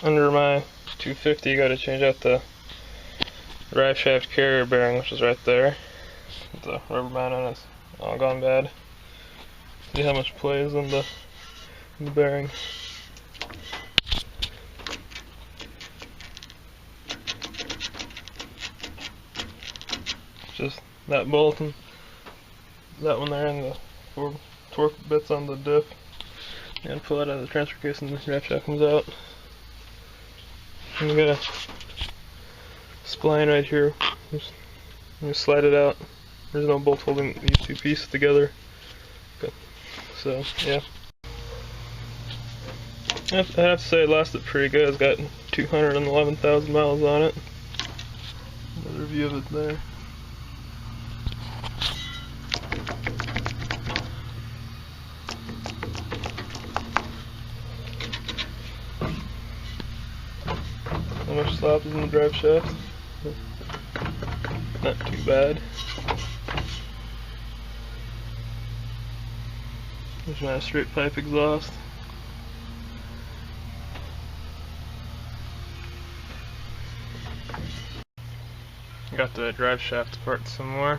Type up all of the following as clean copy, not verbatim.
under my 250, you got to change out the drive shaft carrier bearing, which is right there. The rubber mount on it's all gone bad. See how much play is in the bearing. Just that bolt and that one there, and the 4 torque bits on the diff. And pull it out of the transfer case and the drive shaft comes out. And you got a spline right here. Just slide it out. There's no bolt holding these two pieces together. Okay. So yeah, I have to say it lasted pretty good. It's got 211,000 miles on it. Another view of it there. How much slop is in the drive shaft? Not too bad. There's my straight pipe exhaust. Got the drive shaft apart some more.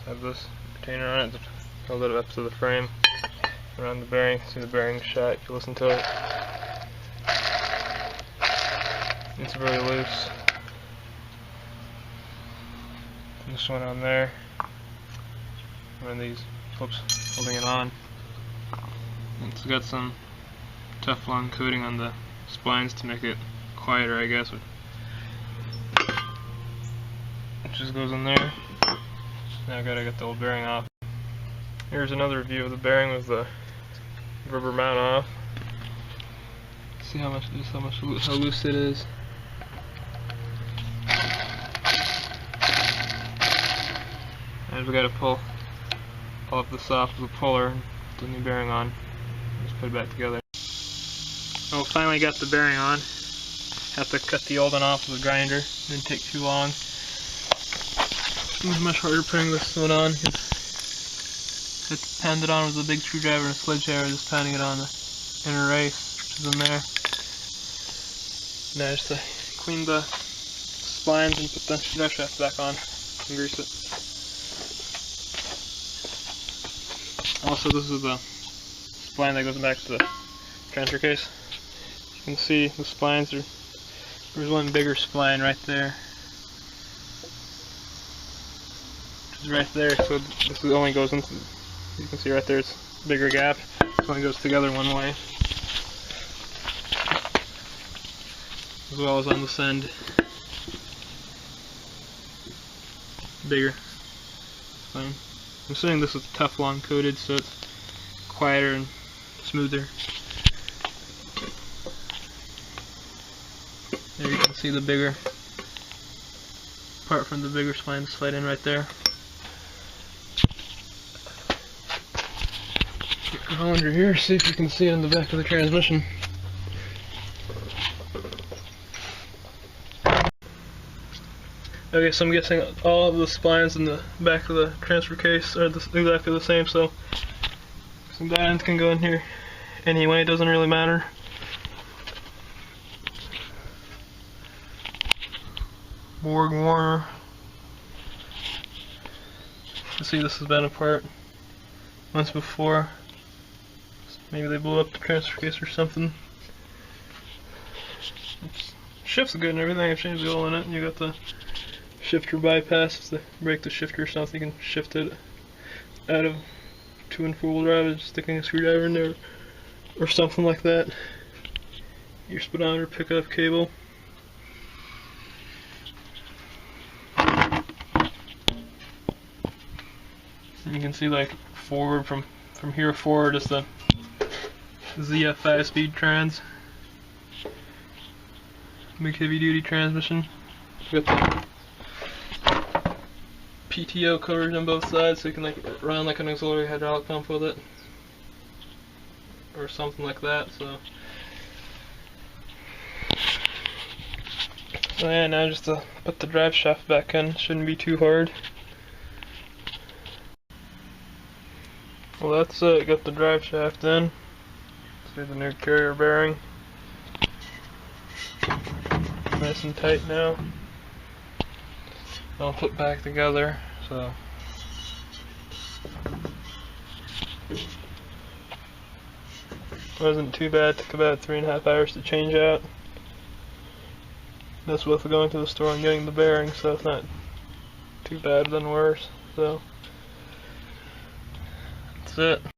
Have this retainer on it to hold it up to the frame. Around the bearing, see the bearing shot if you listen to it. It's very loose. This one on there. And these clips holding it on. It's got some Teflon coating on the splines to make it quieter, I guess. It just goes in there. Now I gotta get the old bearing off. Here's another view of the bearing with the rubber mount off. See how loose it is. And we gotta pull off the soft with a puller and put the new bearing on. Just put it back together. Oh, finally got the bearing on. Have to cut the old one off with a grinder. Didn't take too long. It was much harder putting this one on. It's pounded on with a big screwdriver and a sledgehammer, just pounding it on the inner race, which is in there. Now just to clean the splines and put the drive shaft back on and grease it. Also, this is the spline that goes back to the transfer case. You can see the splines are. There's one bigger spline right there, which is right there. So this only goes into. You can see right there, it's a bigger gap. This only goes together one way, as well as on this end. Bigger spline. I'm assuming this is Teflon coated, so it's quieter and smoother. There you can see the bigger part from the bigger spline slide in right there. Go under here, see if you can see it in the back of the transmission. Okay, so I'm guessing all of the splines in the back of the transfer case are exactly the same, so some diamonds can go in here anyway, it doesn't really matter. Borg Warner. You see this has been apart once before. Maybe they blew up the transfer case or something. Shifts good and everything, I've changed the oil in it. You got the shifter bypass to break the shifter or something. You can shift it out of 2 and 4-wheel drive, just sticking a screwdriver in there or something like that. Your speedometer pickup cable. And you can see like forward from here forward is the ZF 5-speed trans. Big heavy duty transmission. Got the PTO coverage on both sides, so you can like run like an auxiliary hydraulic pump with it, or something like that. So yeah, now just to put the drive shaft back in. Shouldn't be too hard. Well, that's it. Got the drive shaft in. See the new carrier bearing. nice and tight now. I'll put back together, so wasn't too bad. Took about 3.5 hours to change out. That's with going to the store and getting the bearings, so it's not too bad than worse. So that's it.